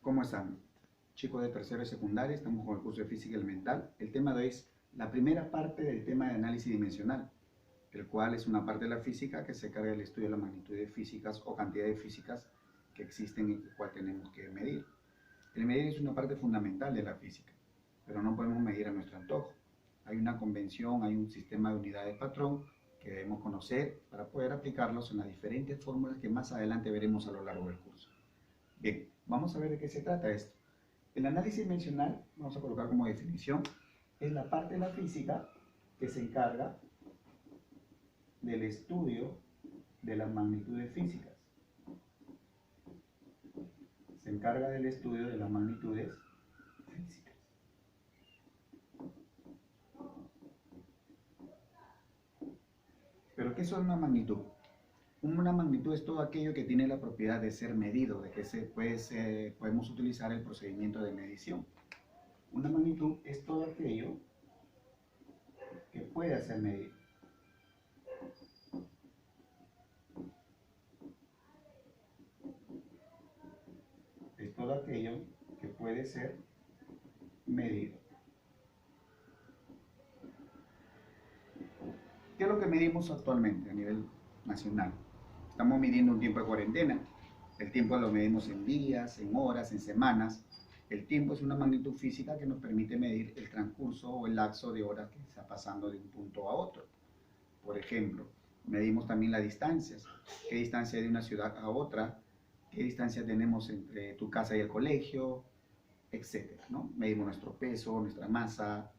¿Cómo están? Chicos de tercero y secundaria, estamos con el curso de física elemental. El tema de hoy es la primera parte del tema de análisis dimensional, el cual es una parte de la física que se carga del estudio de las magnitudes físicas o cantidades físicas que existen y el cual tenemos que medir. El medir es una parte fundamental de la física, pero no podemos medir a nuestro antojo. Hay una convención, hay un sistema de unidades patrón que debemos conocer para poder aplicarlos en las diferentes fórmulas que más adelante veremos a lo largo del curso. Bien, vamos a ver de qué se trata esto. El análisis dimensional, vamos a colocar como definición, es la parte de la física que se encarga del estudio de las magnitudes físicas. Se encarga del estudio de las magnitudes físicas. ¿Pero qué es una magnitud? Una magnitud es todo aquello que tiene la propiedad de ser medido, de que podemos utilizar el procedimiento de medición. Una magnitud es todo aquello que puede ser medido. Es todo aquello que puede ser medido. ¿Qué es lo que medimos actualmente a nivel nacional? Estamos midiendo un tiempo de cuarentena. El tiempo lo medimos en días, en horas, en semanas. El tiempo es una magnitud física que nos permite medir el transcurso o el lapso de horas que está pasando de un punto a otro. Por ejemplo, medimos también las distancias. ¿Qué distancia hay de una ciudad a otra? ¿Qué distancia tenemos entre tu casa y el colegio? Etcétera, ¿no? Medimos nuestro peso, nuestra masa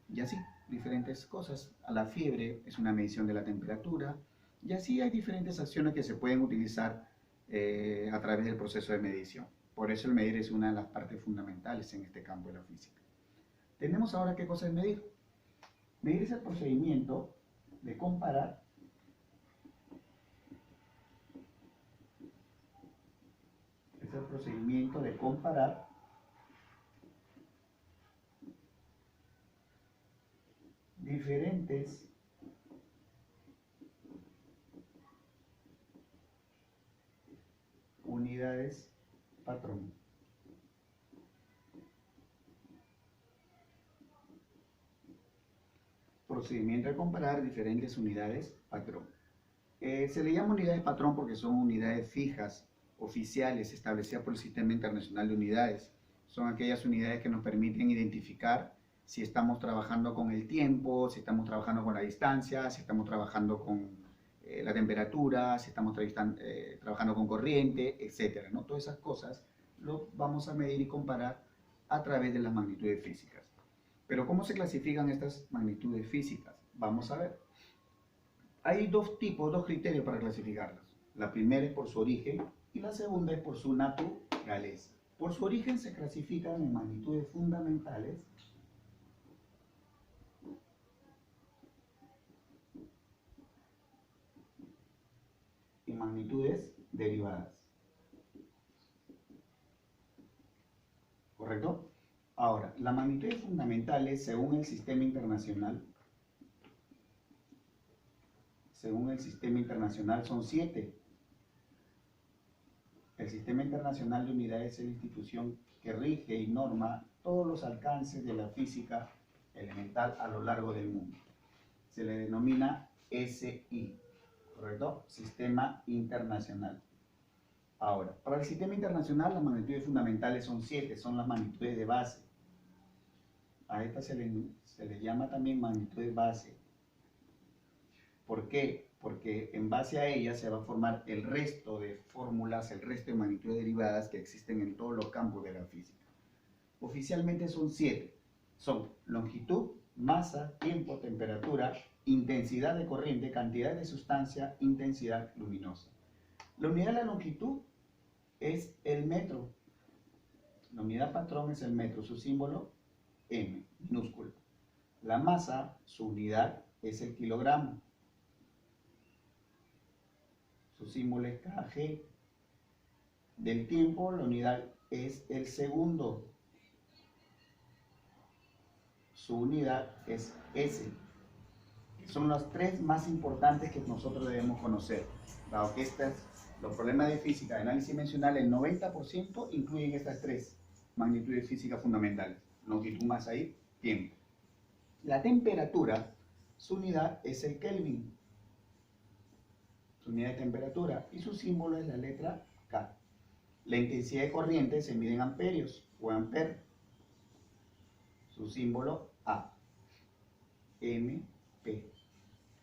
y así, diferentes cosas. A la fiebre es una medición de la temperatura. Y así hay diferentes acciones que se pueden utilizar a través del proceso de medición. Por eso el medir es una de las partes fundamentales en este campo de la física. Tenemos ahora qué cosa es medir. Medir es el procedimiento de comparar diferentes unidades patrón. Procedimiento de comparar diferentes unidades patrón. Se le llama unidades patrón porque son unidades fijas, oficiales, establecidas por el Sistema Internacional de Unidades. Son aquellas unidades que nos permiten identificar si estamos trabajando con el tiempo, si estamos trabajando con la distancia, si estamos trabajando con la temperatura, si estamos trabajando con corriente, etc., ¿no? Todas esas cosas lo vamos a medir y comparar a través de las magnitudes físicas. Pero ¿cómo se clasifican estas magnitudes físicas? Vamos a ver. Hay dos criterios para clasificarlas. La primera es por su origen y la segunda es por su naturaleza. Por su origen se clasifican en magnitudes fundamentales y magnitudes derivadas. ¿Correcto? Ahora, las magnitudes fundamentales, según el sistema internacional, son 7. El Sistema Internacional de Unidades es la institución que rige y norma todos los alcances de la física elemental a lo largo del mundo. Se le denomina SI, ¿correcto? Sistema Internacional. Ahora, para el Sistema Internacional las magnitudes fundamentales son 7, son las magnitudes de base. A estas se le llama también magnitudes base. ¿Por qué? Porque en base a ellas se va a formar el resto de fórmulas, el resto de magnitudes derivadas que existen en todos los campos de la física. Oficialmente son 7. Son longitud, masa, tiempo, temperatura, intensidad de corriente, cantidad de sustancia, intensidad luminosa. La unidad de la longitud es el metro. La unidad patrón es el metro, su símbolo M, minúsculo. La masa, su unidad es el kilogramo. Su símbolo es kg. Del tiempo, la unidad es el segundo. Su unidad es S. Son los 3 más importantes que nosotros debemos conocer. Dado que los problemas de física, de análisis dimensional, el 90% incluyen estas 3. magnitudes físicas fundamentales. Longitud más ahí, tiempo. La temperatura, su unidad es el Kelvin. Su unidad de temperatura. Y su símbolo es la letra K. La intensidad de corriente se mide en amperios o amper. Su símbolo A. MP.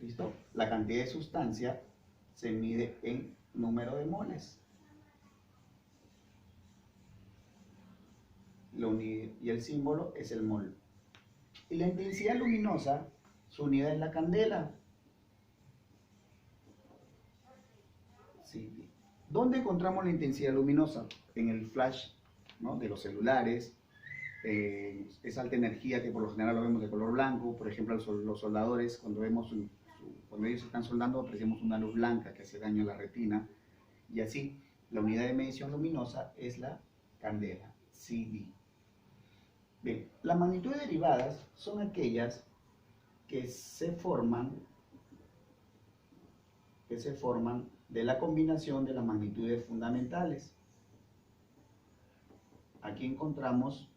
¿Listo? La cantidad de sustancia se mide en número de moles. Y el símbolo es el mol. Y la intensidad luminosa, su unidad es la candela. Sí. ¿Dónde encontramos la intensidad luminosa? En el flash, ¿no?, de los celulares. Esa alta energía que por lo general lo vemos de color blanco. Por ejemplo, los soldadores, cuando ellos están soldando, apreciamos una luz blanca que hace daño a la retina. Y así, la unidad de medición luminosa es la candela, CD. Bien, las magnitudes derivadas son aquellas que se forman de la combinación de las magnitudes fundamentales. Aquí encontramos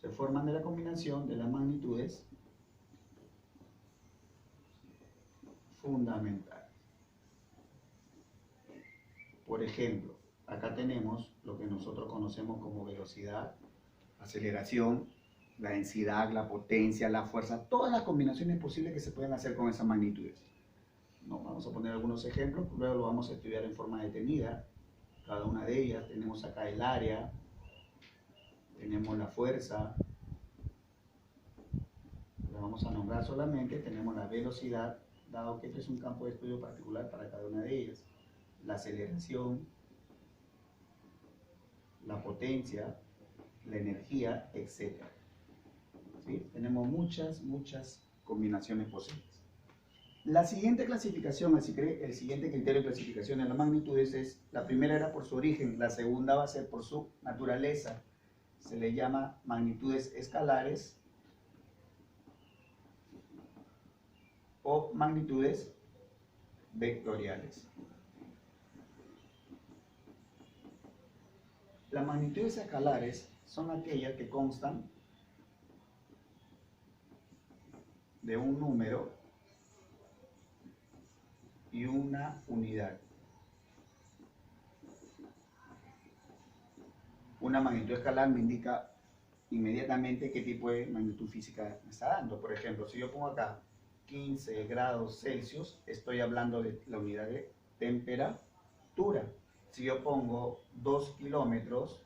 se forman de la combinación de las magnitudes fundamentales. Por ejemplo, acá tenemos lo que nosotros conocemos como velocidad, aceleración, la densidad, la potencia, la fuerza, todas las combinaciones posibles que se pueden hacer con esas magnitudes. ¿No? Vamos a poner algunos ejemplos, luego lo vamos a estudiar en forma detenida. Cada una de ellas, tenemos acá el área, tenemos la fuerza, la vamos a nombrar solamente, tenemos la velocidad, dado que este es un campo de estudio particular para cada una de ellas, la aceleración, la potencia, la energía, etc. ¿Sí? Tenemos muchas combinaciones posibles. La siguiente clasificación, el siguiente criterio de clasificación de las magnitudes es, la primera era por su origen, la segunda va a ser por su naturaleza. Se le llama magnitudes escalares o magnitudes vectoriales. Las magnitudes escalares son aquellas que constan de un número y una unidad. Una magnitud escalar me indica inmediatamente qué tipo de magnitud física me está dando. Por ejemplo, si yo pongo acá 15 grados Celsius, estoy hablando de la unidad de temperatura. Si yo pongo 2 kilómetros,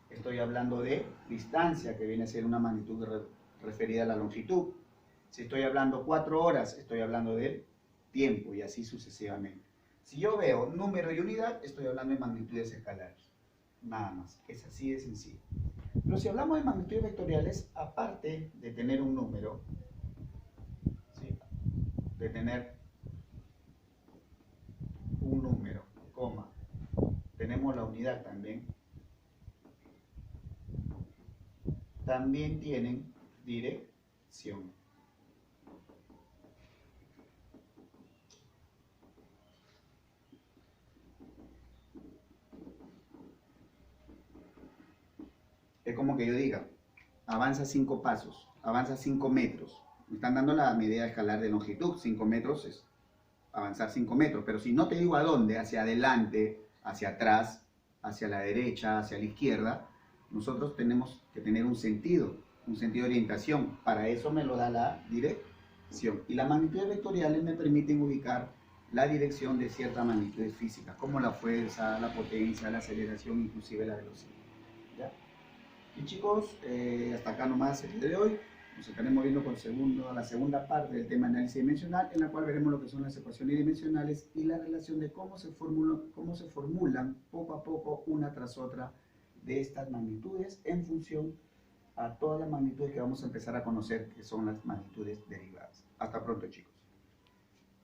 estoy hablando de distancia, que viene a ser una magnitud referida a la longitud. Si estoy hablando 4 horas, estoy hablando de tiempo, y así sucesivamente. Si yo veo número y unidad, estoy hablando de magnitudes escalares. Nada más, es así de sencillo. Pero si hablamos de magnitudes vectoriales, aparte de tener un número, ¿sí?, de tener un número, coma, tenemos la unidad también. También tienen dirección. Es como que yo diga, avanza 5 pasos, avanza 5 metros. Me están dando la medida escalar de longitud, 5 metros es avanzar 5 metros. Pero si no te digo a dónde, hacia adelante, hacia atrás, hacia la derecha, hacia la izquierda, nosotros tenemos que tener un sentido de orientación. Para eso me lo da la dirección. Y las magnitudes vectoriales me permiten ubicar la dirección de ciertas magnitudes físicas, como la fuerza, la potencia, la aceleración, inclusive la velocidad. ¿Ya? Y chicos, hasta acá nomás el día de hoy. Nos estaremos viendo con la segunda parte del tema análisis dimensional, en la cual veremos lo que son las ecuaciones dimensionales y la relación de cómo se formulan poco a poco una tras otra de estas magnitudes en función a todas las magnitudes que vamos a empezar a conocer, que son las magnitudes derivadas. Hasta pronto, chicos.